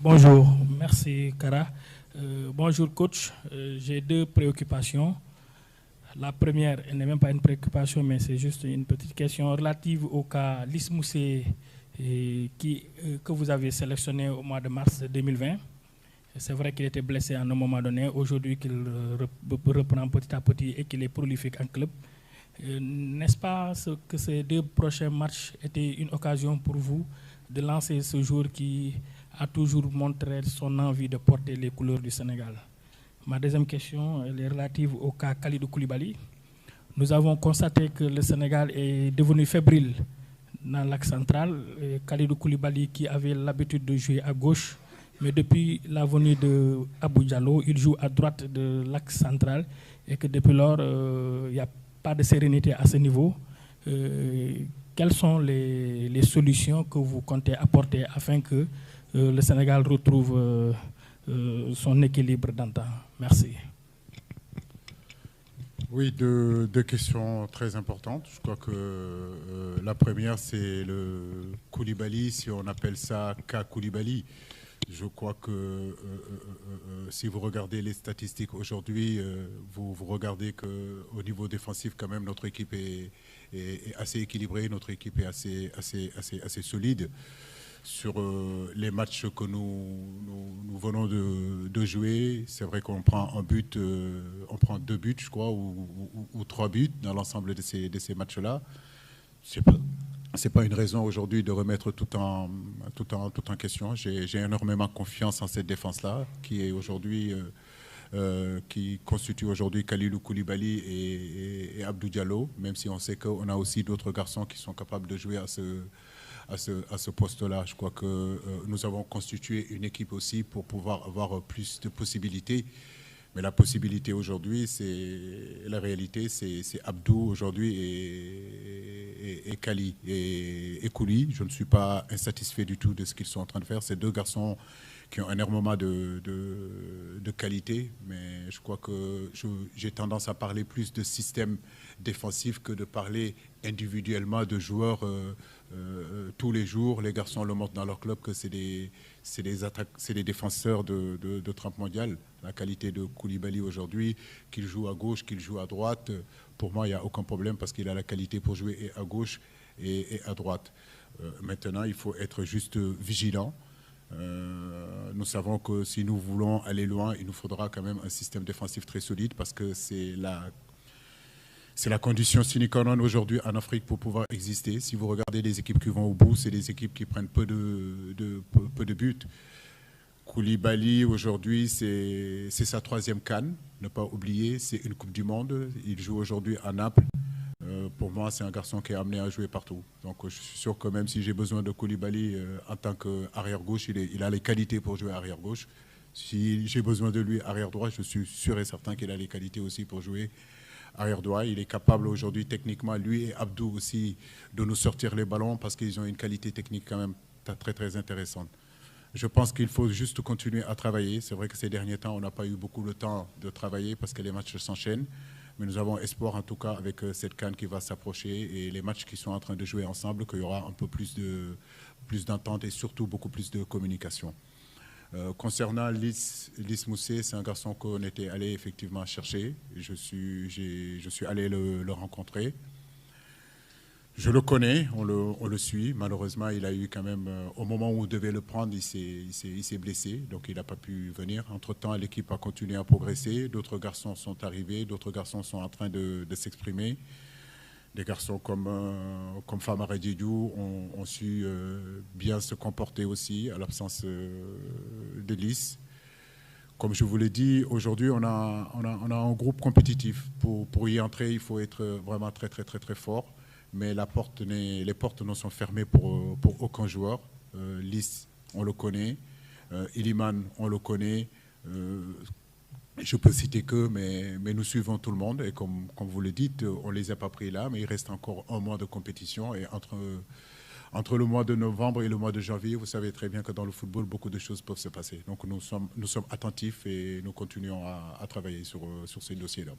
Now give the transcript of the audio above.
Bonjour, merci Kara. Bonjour coach, j'ai deux préoccupations. La première, elle n'est même pas une préoccupation, mais c'est juste une petite question relative au cas Lys Mousset que vous avez sélectionné au mois de mars 2020. C'est vrai qu'il était blessé à un moment donné, aujourd'hui qu'il reprend petit à petit et qu'il est prolifique en club. N'est-ce pas que ces deux prochains matchs étaient une occasion pour vous de lancer ce joueur qui a toujours montré son envie de porter les couleurs du Sénégal? Ma deuxième question elle est relative au cas Kalidou Koulibaly. Nous avons constaté que le Sénégal est devenu fébrile dans l'axe central. Kalidou Koulibaly qui avait l'habitude de jouer à gauche, mais depuis la venue de Abou Diallo, il joue à droite de l'axe central et que depuis lors, il n'y a pas de sérénité à ce niveau. Quelles sont les solutions que vous comptez apporter afin que le Sénégal retrouve son équilibre d'antan? Merci. Oui, deux questions très importantes. Je crois que la première, c'est le Koulibaly, si on appelle ça cas Koulibaly. Je crois que si vous regardez les statistiques aujourd'hui, vous regardez qu'au niveau défensif, quand même, notre équipe est assez équilibrée, notre équipe est assez solide. Sur les matchs que nous venons de jouer, c'est vrai qu'on prend un but, on prend 2 buts, je crois, ou 3 buts dans l'ensemble de ces matchs-là. C'est pas une raison aujourd'hui de remettre tout en question. J'ai énormément confiance en cette défense-là, qui est aujourd'hui, qui constitue aujourd'hui Kalidou Koulibaly et Abdou Diallo, même si on sait qu'on a aussi d'autres garçons qui sont capables de jouer à ce poste-là. Je crois que nous avons constitué une équipe aussi pour pouvoir avoir plus de possibilités. Mais la possibilité aujourd'hui, la réalité, c'est Abdou aujourd'hui et Kali et Kouli. Je ne suis pas insatisfait du tout de ce qu'ils sont en train de faire. Ces deux garçons qui ont énormément de qualité, mais je crois que j'ai tendance à parler plus de système défensif que de parler individuellement de joueurs tous les jours. Les garçons le montrent dans leur club que c'est des défenseurs de trempe mondiale. La qualité de Koulibaly aujourd'hui, qu'il joue à gauche, qu'il joue à droite, pour moi, il n'y a aucun problème parce qu'il a la qualité pour jouer et à gauche et à droite. Maintenant, il faut être juste vigilant. Nous savons que si nous voulons aller loin, il nous faudra quand même un système défensif très solide parce que c'est la condition sine qua non aujourd'hui en Afrique pour pouvoir exister. Si vous regardez les équipes qui vont au bout, c'est des équipes qui prennent peu de buts. Koulibaly aujourd'hui, c'est sa 3e CAN, ne pas oublier, c'est une Coupe du Monde. Il joue aujourd'hui à Naples. Pour moi, c'est un garçon qui est amené à jouer partout. Donc je suis sûr que même si j'ai besoin de Koulibaly en tant qu'arrière-gauche, il a les qualités pour jouer arrière-gauche. Si j'ai besoin de lui arrière-droit, je suis sûr et certain qu'il a les qualités aussi pour jouer arrière-droit. Il est capable aujourd'hui techniquement, lui et Abdou aussi, de nous sortir les ballons parce qu'ils ont une qualité technique quand même très très intéressante. Je pense qu'il faut juste continuer à travailler. C'est vrai que ces derniers temps, on n'a pas eu beaucoup de temps de travailler parce que les matchs s'enchaînent. Mais nous avons espoir, en tout cas, avec cette CAN qui va s'approcher et les matchs qui sont en train de jouer ensemble, qu'il y aura un peu plus d'entente et surtout beaucoup plus de communication. Concernant Lys Mousset, c'est un garçon qu'on était allé effectivement chercher. Je suis allé le rencontrer. Je le connais, on le suit. Malheureusement, il a eu quand même, au moment où on devait le prendre, il s'est blessé, donc il n'a pas pu venir. Entre-temps, l'équipe a continué à progresser. D'autres garçons sont arrivés, d'autres garçons sont en train de s'exprimer. Des garçons comme Famara Diédhiou ont su bien se comporter aussi à l'absence de Lys. Comme je vous l'ai dit, aujourd'hui, on a un groupe compétitif. Pour y entrer, il faut être vraiment très, très, très, très fort. Mais les portes ne sont fermées pour aucun joueur. Lys, on le connaît. Iliman, on le connaît. Je peux citer que, mais nous suivons tout le monde. Et comme vous le dites, on ne les a pas pris là, mais il reste encore un mois de compétition. Et entre le mois de novembre et le mois de janvier, vous savez très bien que dans le football, beaucoup de choses peuvent se passer. Donc nous sommes attentifs et nous continuons à travailler sur ces dossiers-là.